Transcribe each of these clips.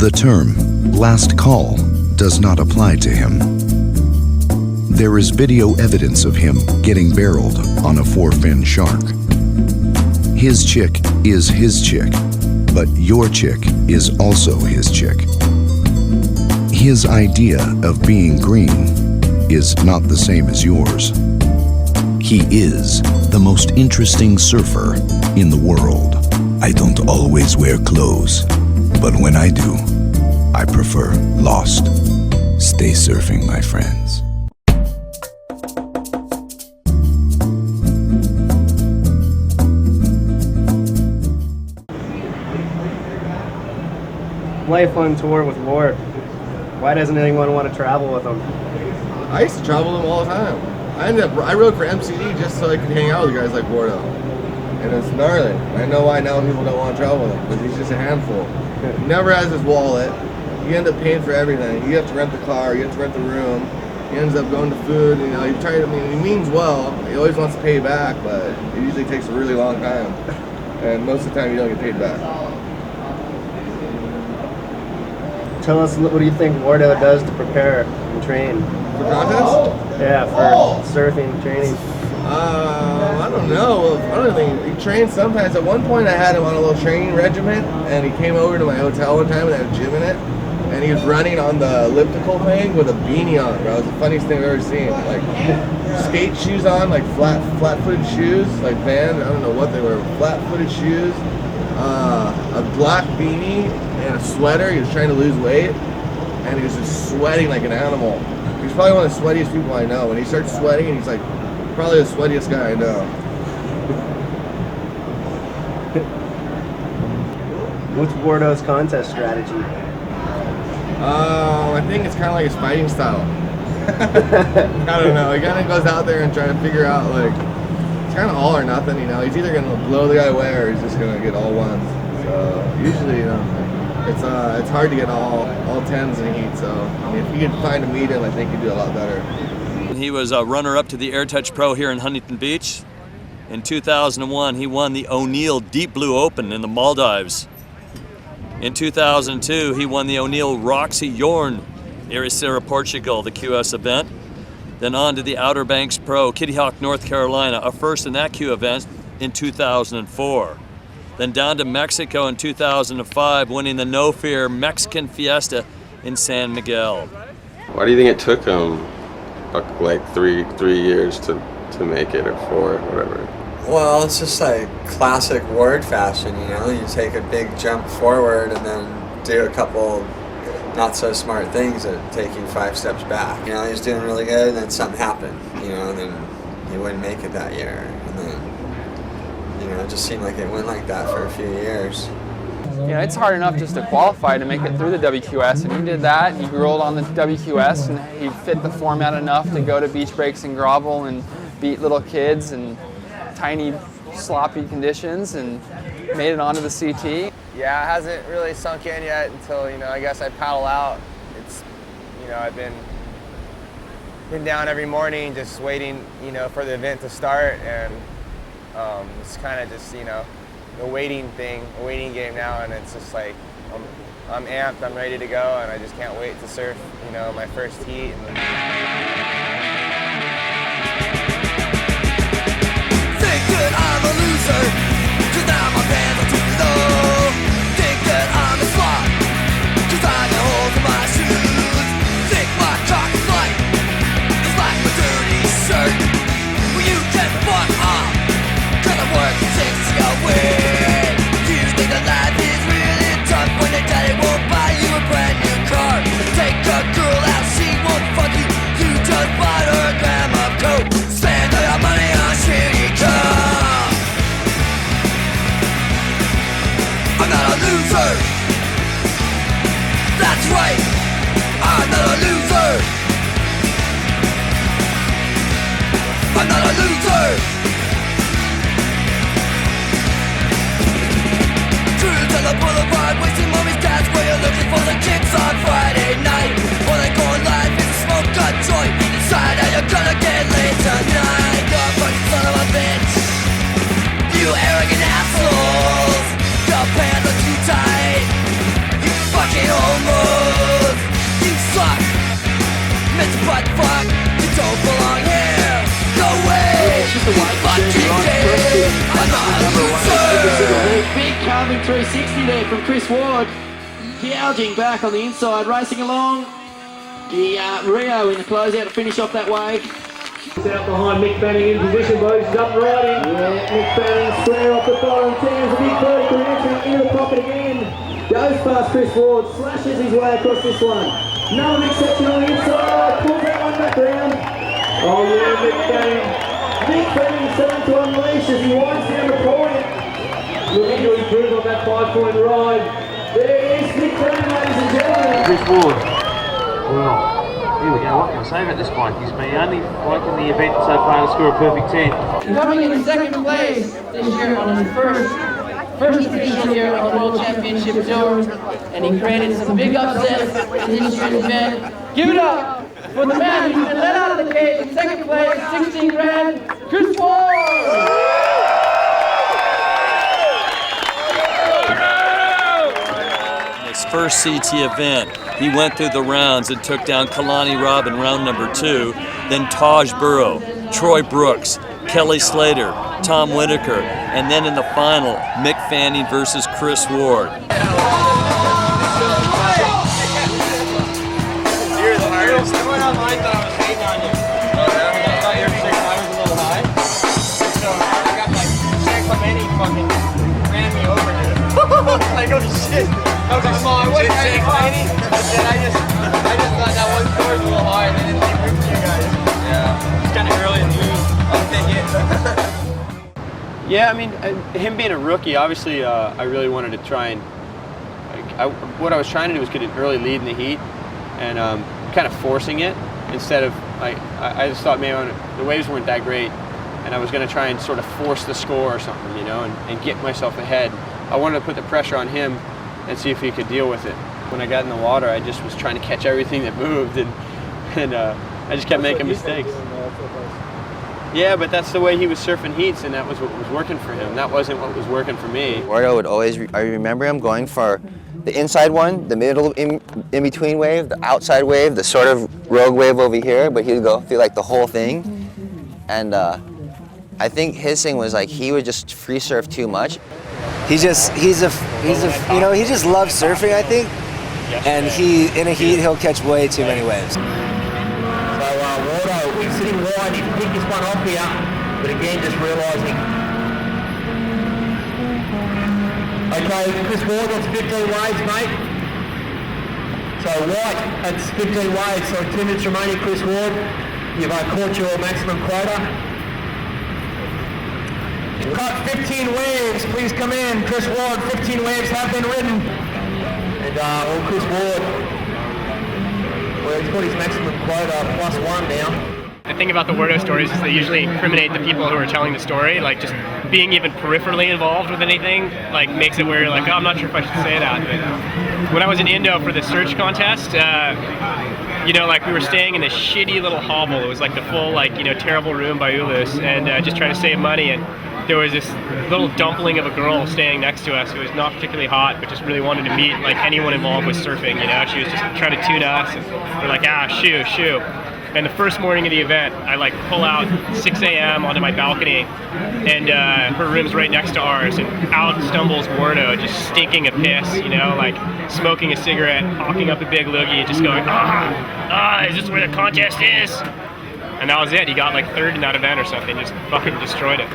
The term "last call" does not apply to him. There is video evidence of him getting barreled on a 4-fin shark. His chick is his chick, but your chick is also his chick. His idea of being green is not the same as yours. He is the most interesting surfer in the world. I don't always wear clothes, but when I do, I prefer Lost. Stay surfing, my friends. Lifelong tour with Ward. Why doesn't anyone want to travel with him? I used to travel with him all the time. I rode for MCD just so I could hang out with guys like WardOOO. And it's gnarly. I know why now people don't want to travel with him, because he's just a handful. He never has his wallet. You end up paying for everything. You have to rent the car, you have to rent the room. He ends up going to food, you know, he means well. He always wants to pay you back, but it usually takes a really long time. And most of the time you don't get paid back. Tell us, what do you think WardOOO does to prepare and train? For contests? Yeah, for surfing training. I don't know. I don't think he trains sometimes. At one point I had him on a little training regiment, and he came over to my hotel one time and had a gym in it, and he was running on the elliptical thing with a beanie on, bro. It was the funniest thing I've ever seen. Like skate shoes on, like flat-footed shoes, like Vans. I don't know what they were. Flat-footed shoes, a black beanie, and a sweater. He was trying to lose weight, and he was just sweating like an animal. He's probably one of the sweatiest people I know. When he starts sweating, and he's like probably the sweatiest guy I know. What's WardOOO's contest strategy? I think it's kind of like his fighting style. I don't know. He kind of goes out there and tries to figure out, like, it's kind of all or nothing, you know. He's either going to blow the guy away or he's just going to get all ones. So usually, you know, it's hard to get all tens in heat. So I mean, if he could find a medium, I think he'd do a lot better. He was a runner-up to the AirTouch Pro here in Huntington Beach. In 2001, he won the O'Neill Deep Blue Open in the Maldives. In 2002, he won the O'Neill Roxy Yorn, Ericeira, Portugal, the QS event. Then on to the Outer Banks Pro, Kitty Hawk, North Carolina, a first in that Q event in 2004. Then down to Mexico in 2005, winning the No Fear Mexican Fiesta in San Miguel. Why do you think it took him like three years to make it, or 4, whatever? Well, it's just like classic Ward fashion, you know? You take a big jump forward and then do a couple not so smart things that take you 5 steps back. You know, he was doing really good and then something happened, you know, and then he wouldn't make it that year. And then, you know, it just seemed like it went like that for a few years. You know, it's hard enough just to qualify to make it through the WQS, and he did that. He rolled on the WQS, and he fit the format enough to go to beach breaks and grovel and beat little kids in tiny, sloppy conditions, and made it onto the CT. Yeah, it hasn't really sunk in yet until, you know, I guess I paddle out. It's, you know, I've been down every morning just waiting, you know, for the event to start, and it's kind of just, you know, a waiting game now, and it's just like I'm amped, I'm ready to go, and I just can't wait to surf, you know, my first heat. Think that I'm a loser, 'cause now my pants are too low. Think that I'm a slot, 'cause I got holes in my shoes. Think my cock is light, it's like my dirty shirt. Well, you can fuck off, 'cause I'm working 60 a week. Do you think that life is really tough when they tell you won't buy you a brand new car? Take a girl out, she won't fuck you, you just bought her a grandma coat. Spend all your money on shitty cars. I'm not a loser, that's right, I'm not a loser. I'm not a loser. Cruise on the boulevard, wasting mommy's cash while you're looking for the kicks on Friday night. All they going live is a smoke a joint. Decide how you're gonna get laid tonight. You're a fucking son of a bitch, you arrogant assholes. Your pants are too tight, you fucking old but fuck, you don't belong here. No way, but today, I'm not a loser. Big carving 360 there from Chris Ward. Gouging back on the inside, racing along. The Rio in the closeout to finish off that wave. Out behind Mick Fanning in position, boys. He's up riding. Yeah, Mick Fanning square off the bottom. Tears a big vertical entry into the pocket again. Goes past Chris Ward, slashes his way across this one. Another exception on the inside. Pulls that one back round. Oh yeah, Mick Fanning. Mick Fanning starting to unleash as he winds down the point. Looking to improve on that 5-point ride. There is Mick Fanning, ladies and gentlemen. Chris Ward. Well, here we go. What can I say about this bike? He's been only like in the event so far to score a perfect 10. Coming in second place this year on his first edition here on the World Championship Tour, and he created some big upsets in this year's event. Give it up for the man who's been let out of the cage in second place, 16 grand, Chris Ward! His first CT event, he went through the rounds and took down Kalani Robb in round number 2, then Taj Burrow, Troy Brooks, Kelly Slater, Tom Whitaker, and then in the final, Mick Fanning versus Chris Ward. You're the hardest. Everyone online thought I was hating on you. I thought your 6 was a little high. So I got like San Clemente fucking ran me over here. Like, oh shit. I was like, oh, I wasn't San Clemente. But then I just thought that one score was a little high and then it didn't root for you guys. Yeah. It's kind of early in the news. I'll take it. Yeah, I mean, him being a rookie, obviously, I really wanted to try and. What I was trying to do was get an early lead in the heat, and kind of forcing it instead of like I just thought maybe the waves weren't that great, and I was going to try and sort of force the score or something, you know, and get myself ahead. I wanted to put the pressure on him and see if he could deal with it. When I got in the water, I just was trying to catch everything that moved, and I just kept making mistakes. Yeah, but that's the way he was surfing heats, and that was what was working for him. That wasn't what was working for me. WardOOO would always, I remember him going for the inside one, the middle in-between wave, the outside wave, the sort of rogue wave over here, but he would go through like the whole thing. And I think his thing was like he would just free surf too much. He just loves surfing, I think. And in a heat, he'll catch way too many waves. WardOOO sitting wide, he picked this one off here, but again just realising. Okay, Chris Ward wants 15 waves, mate. So White, that's 15 waves, so 2 minutes remaining, Chris Ward. You've caught your maximum quota. You've got 15 waves, please come in. Chris Ward, 15 waves have been ridden. And Chris Ward, well, he's got his maximum quota +1 now. The thing about the WardOOO stories is they usually incriminate the people who are telling the story. Like just being even peripherally involved with anything, like makes it where you're like, oh, I'm not sure if I should say that. But when I was in Indo for the search contest, like we were staying in this shitty little hovel. It was like the full, terrible room by Ulus, and just trying to save money. And there was this little dumpling of a girl staying next to us who was not particularly hot, but just really wanted to meet anyone involved with surfing. She was just trying to tune us, and we're like, shoo. And the first morning of the event, I pull out 6 a.m. onto my balcony, and her room's right next to ours, and out stumbles WardOOO, just stinking of piss, smoking a cigarette, hawking up a big loogie, just going, is this where the contest is? And that was it. He got third in that event or something, just fucking destroyed it.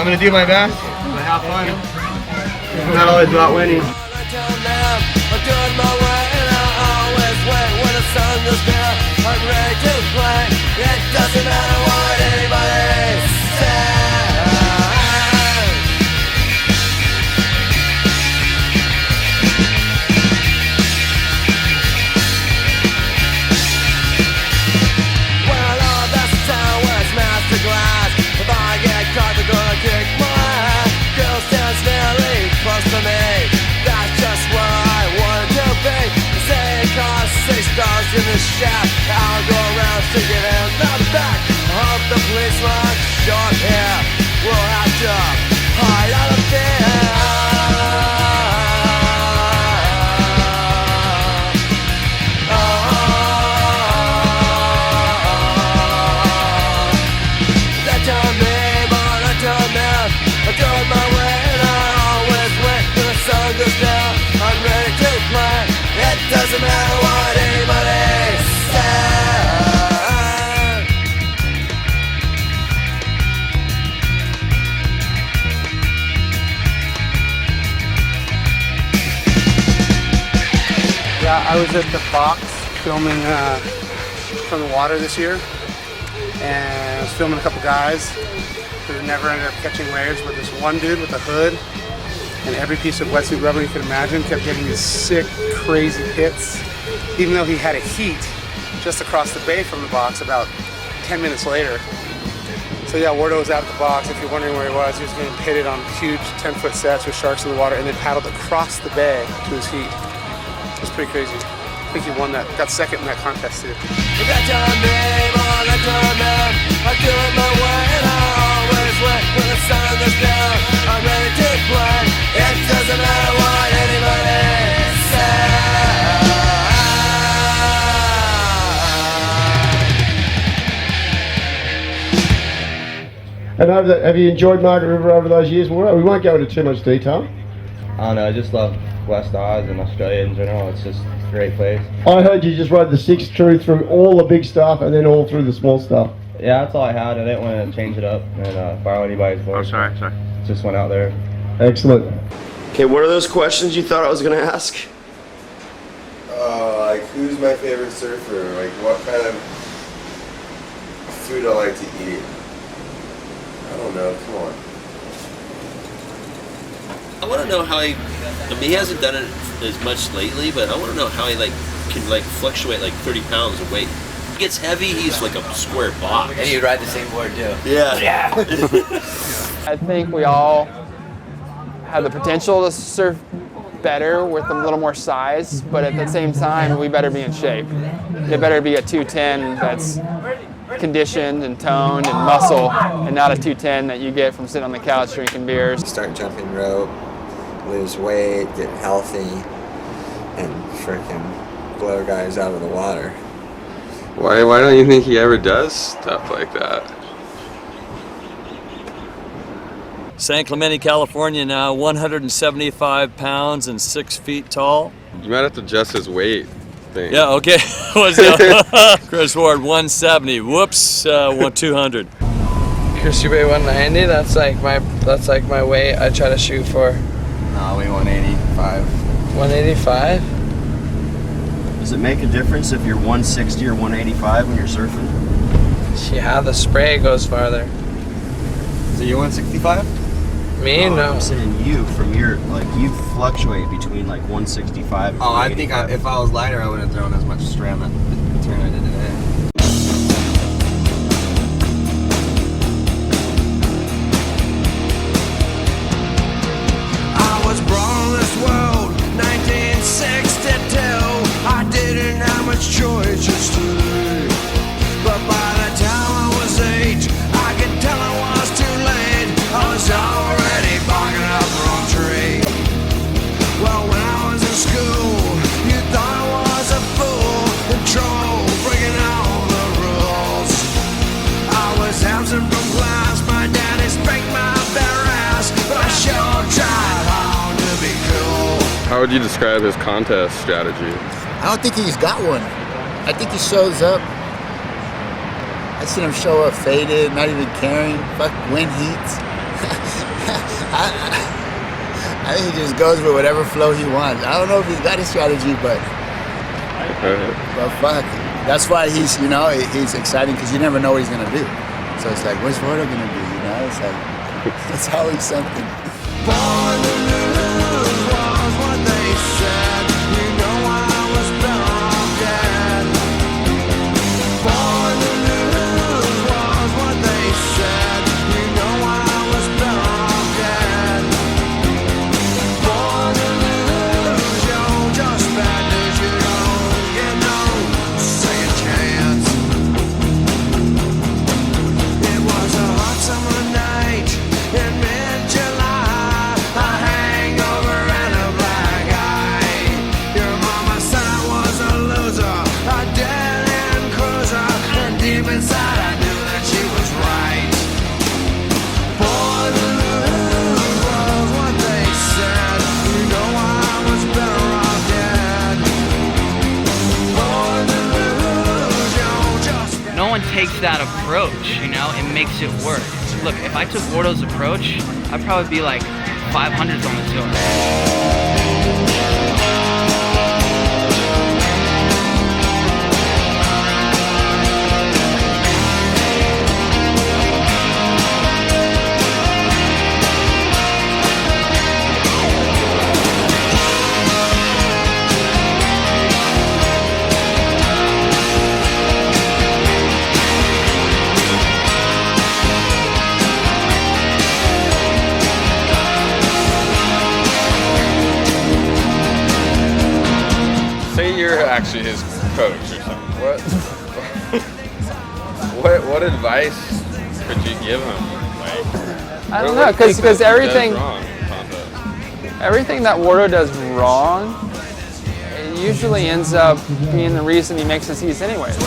I'm gonna do my best. I'm gonna have fun. It's not always about winning. I'm doing my way and I always wait when the sun goes down. I'm ready to play. It doesn't matter what anybody says. Well, all that's the town where it's master glass. If I get caught, they're gonna kick my ass. Girl stands nearly close to me. That's just where I want to be. Say it costs $6 in the shaft. I'll go around sticking in the back. I hope the police run short here. We'll have to hide out of fear. They tell me, but I tell them I'm doing my way and I always win when the sun goes down. I'm ready to play. It doesn't matter what anybody says. Yeah, I was at the box filming from the water this year, and I was filming a couple guys who never ended up catching waves, but this one dude with a hood and every piece of wetsuit rubber you could imagine kept getting these sick, crazy hits, even though he had a heat just across the bay from the box about 10 minutes later. So yeah, WardOOO was out at the box. If you're wondering where he was getting pitted on huge 10-foot sets with sharks in the water and then paddled across the bay to his heat. It was pretty crazy. I think he won that, got second in that contest too. I'm doing my way and I always win when the sun goes down. I'm ready to play. It doesn't matter what anybody says. And have you enjoyed Margaret River over those years? Well, we won't go into too much detail. I don't know, I just love West Oz and Australia in general. It's just a great place. I heard you just rode the 6th through all the big stuff and then all through the small stuff. Yeah, that's all I had. I didn't want to change it up and borrow anybody's voice. Oh, sorry. Just went out there. Excellent. Okay, what are those questions you thought I was going to ask? Like, who's my favorite surfer? Like, what kind of food I like to eat? I don't know, come on. I want to know how he hasn't done it as much lately, but I want to know how he can fluctuate 30 pounds of weight. He gets heavy, he's like a square box. And you ride the same board too. Yeah. I think we all have the potential to surf better with a little more size, but at the same time, we better be in shape. It better be a 210 that's conditioned and toned and muscle, and not a 210 that you get from sitting on the couch drinking beers. Start jumping rope, lose weight, get healthy, and freaking blow guys out of the water. Why don't you think he ever does stuff like that? San Clemente, California now, 175 pounds and 6 feet tall. You might have to adjust his weight thing. Yeah, okay. Chris Ward, 170. Whoops, 200. Chris, you weigh 190. That's like my weight. I try to shoot for. No, I weigh 185. 185. Does it make a difference if you're 160 or 185 when you're surfing? Yeah, the spray goes farther. So you're 165? Me? No. I'm saying you, from your, you fluctuate between 165 and 185. I think if I was lighter, I wouldn't have thrown as much stray on that turn I did today. I was born in this world, 1962. I didn't have much choice just to live. But by the time I was 8, I could tell I was too late. I was already barking up the wrong tree. Well, when I was in school, you thought I was a fool in trouble, breaking all the rules. I was absent from class, my daddy spanked my bare ass, but I sure tried hard to be cool. How would you describe his contest strategy? I don't think he's got one. I think he shows up. I've seen him show up faded, not even caring. Fuck wind heats. I think he just goes with whatever flow he wants. I don't know if he's got a strategy, but fuck. That's why he's, you know, he's exciting because you never know what he's gonna do. So it's like, what's Wardo gonna do? You know, it's like, it's always something. Born to lose was what they said. You know I was better off dead. Born to lose was what they said. You know I was better off dead. Born to lose, yo, just bad news. You don't get no second chance. It was a hot summer night in mid-July. A hangover and a black eye. Your mama said I was a loser, a dead-end cruiser, and deep inside I knew that she was right. Born to lose was what they said. You know I was better off dead. Born to lose, yo, just. No one takes that approach, you know, it makes it work. Look, if I took Wardo's approach, I'd probably be like 500s on the tour. Say you're actually his coach or something. What advice could you give him? Like, I don't know, because everything that Wardo does wrong, it usually ends up being the reason he makes his heats anyways. I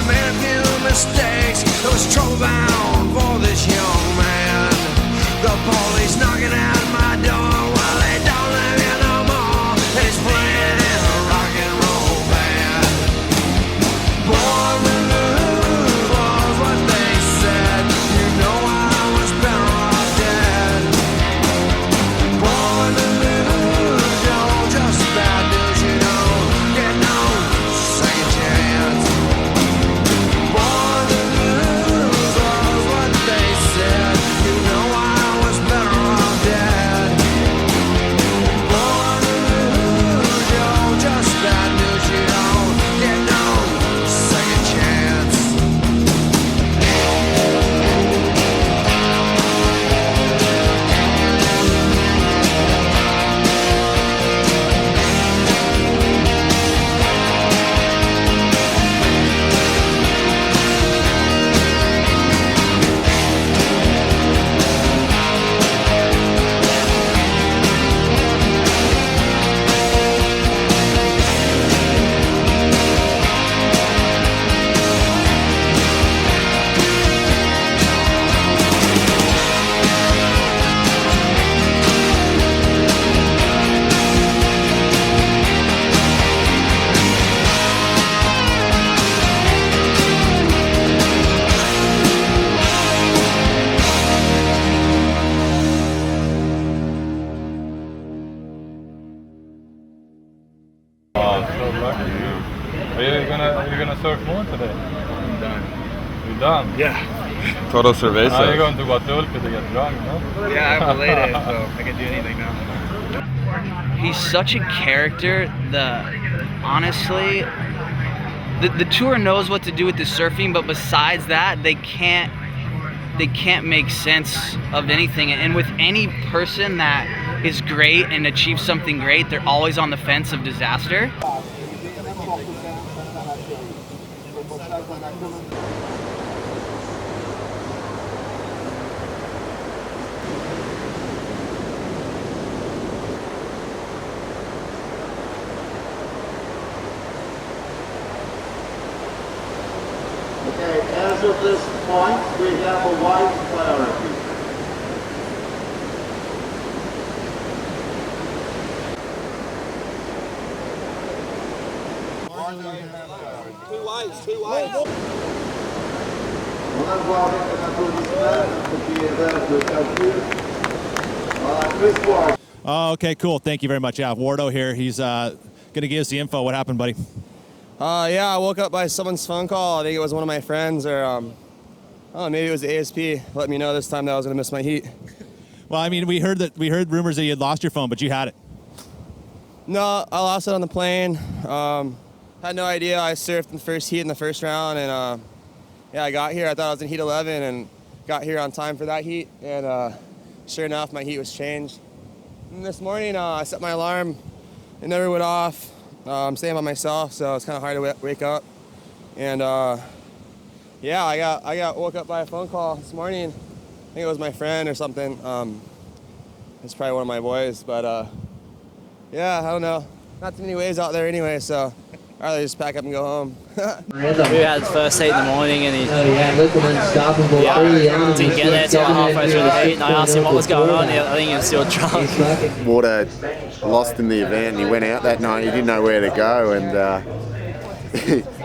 made a few mistakes. There was trouble bound for this young man. The police knocking at my door. Well, they don't live here no more. He's playing in a rock and roll band. Born to lose was what they said. You know I was better off dead. Born to lose, yo, just bad news. You don't get no second chance. Born to lose was what they said. You know I was better off dead. Born to lose, yo, just bad news. You don't get no second chance. Oh, so lucky. Are you gonna surf more today? I'm done. You're done? Yeah. Total cerveza. Now you're going to WardOOO to get drunk, no? Yeah, I'm related, so I can do anything now. He's such a character that, honestly, the tour knows what to do with the surfing, but besides that, they can't make sense of anything. And with any person that is great and achieves something great, they're always on the fence of disaster. Okay, as of this point, we have a white clarity. Two whites. Oh, okay, cool. Thank you very much. Yeah, WardOOO here. He's going to give us the info. What happened, buddy? Yeah, I woke up by someone's phone call. I think it was one of my friends, or oh, maybe it was the ASP. Let me know this time that I was going to miss my heat. Well, I mean, we heard rumors that you had lost your phone, but you had it. No, I lost it on the plane. Had no idea. I surfed in the first heat in the first round, and yeah, I got here. I thought I was in heat 11, and got here on time for that heat. And sure enough, my heat was changed. And this morning, I set my alarm. It never went off. I'm staying by myself, so it's kind of hard to wake up. And yeah, I got woke up by a phone call this morning. I think it was my friend or something. It's probably one of my boys, but yeah, I don't know. Not too many waves out there anyway, so I'd rather just pack up and go home. We had the first heat in the morning, and he didn't get there till halfway through the heat, and I asked him what was going on. I think he was still drunk. Water lost in the event, and he went out that night. He didn't know where to go, and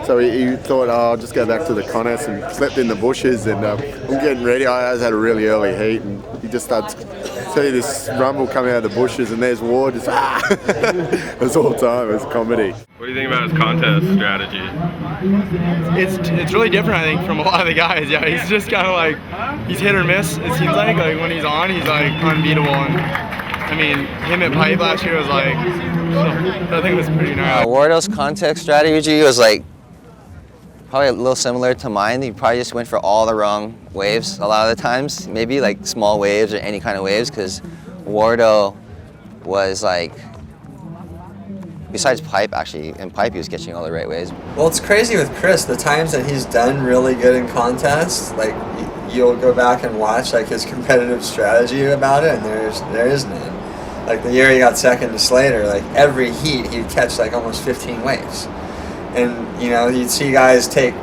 so he thought, oh, I'll just go back to the Connors, and slept in the bushes. And I'm getting ready. I had a really early heat, and he just starts see this rumble coming out of the bushes, and there's Ward just it was all time. It was comedy. What do you think about his contest strategy? It's really different, I think, from a lot of the guys. Yeah, he's just kind of like, he's hit or miss. It seems like when he's on, he's like unbeatable. And I mean, him at Pipe last year was like, I think it was pretty gnarly. WardOOO's contest strategy was like probably a little similar to mine. He probably just went for all the wrong waves a lot of the times. Maybe like small waves or any kind of waves, because WardOOO was like, besides Pipe, actually, in Pipe he was catching all the right waves. Well, it's crazy with Chris, the times that he's done really good in contests, like you'll go back and watch like his competitive strategy about it, and there is none. Like the year he got second to Slater, like every heat he'd catch like almost 15 waves. And you know, you'd see guys take,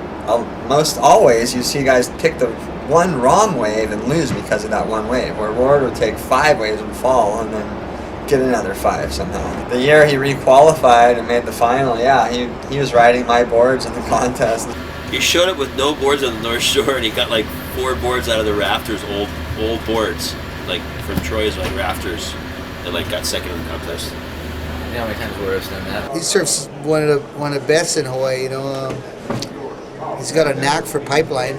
most always you see guys pick the one wrong wave and lose because of that one wave, where Ward would take 5 waves and fall and then get another 5 somehow. The year he requalified and made the final, yeah, he was riding my boards in the contest. He showed up with no boards on the North Shore, and he got like 4 boards out of the rafters, old boards, like from Troy's like rafters, and like got second in the contest. You know how many times WardOOO's done that? He surfs one of the best in Hawaii. You know, he's got a knack for pipeline.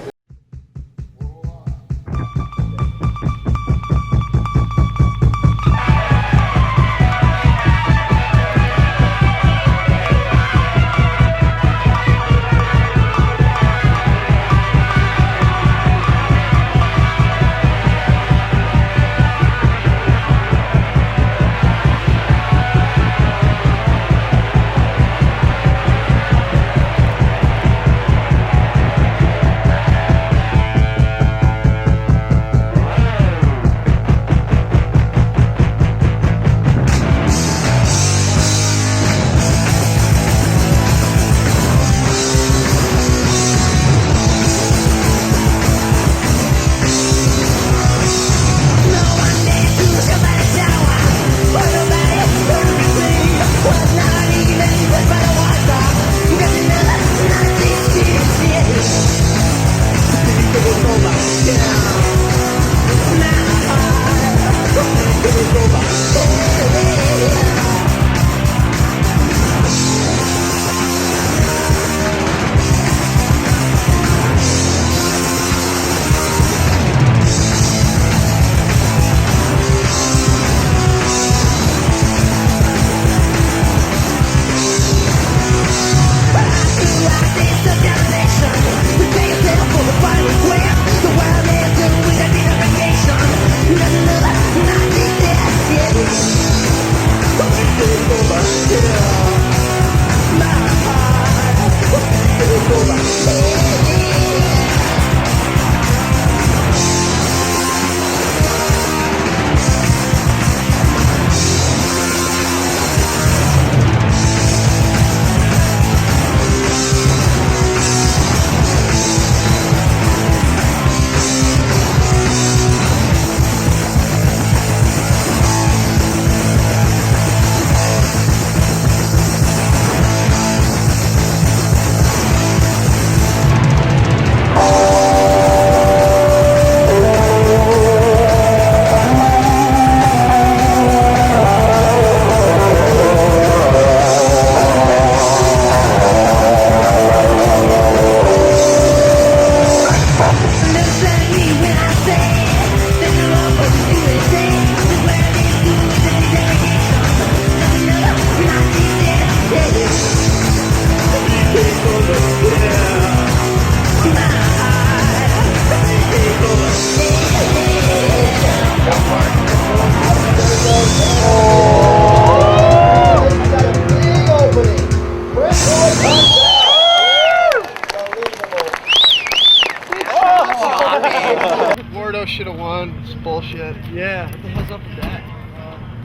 should have won. It's bullshit. Yeah. What the hell's up with that?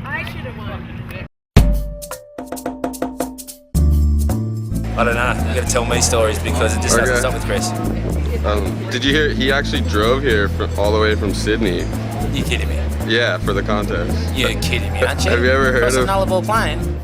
I should have won. I don't know. You got to tell me stories because it just doesn't stop with Chris. Did you hear he actually drove here all the way from Sydney? You kidding me? Yeah, for the contest. You're kidding me, aren't you? Have you ever heard Crossing of? Nullarbor plane?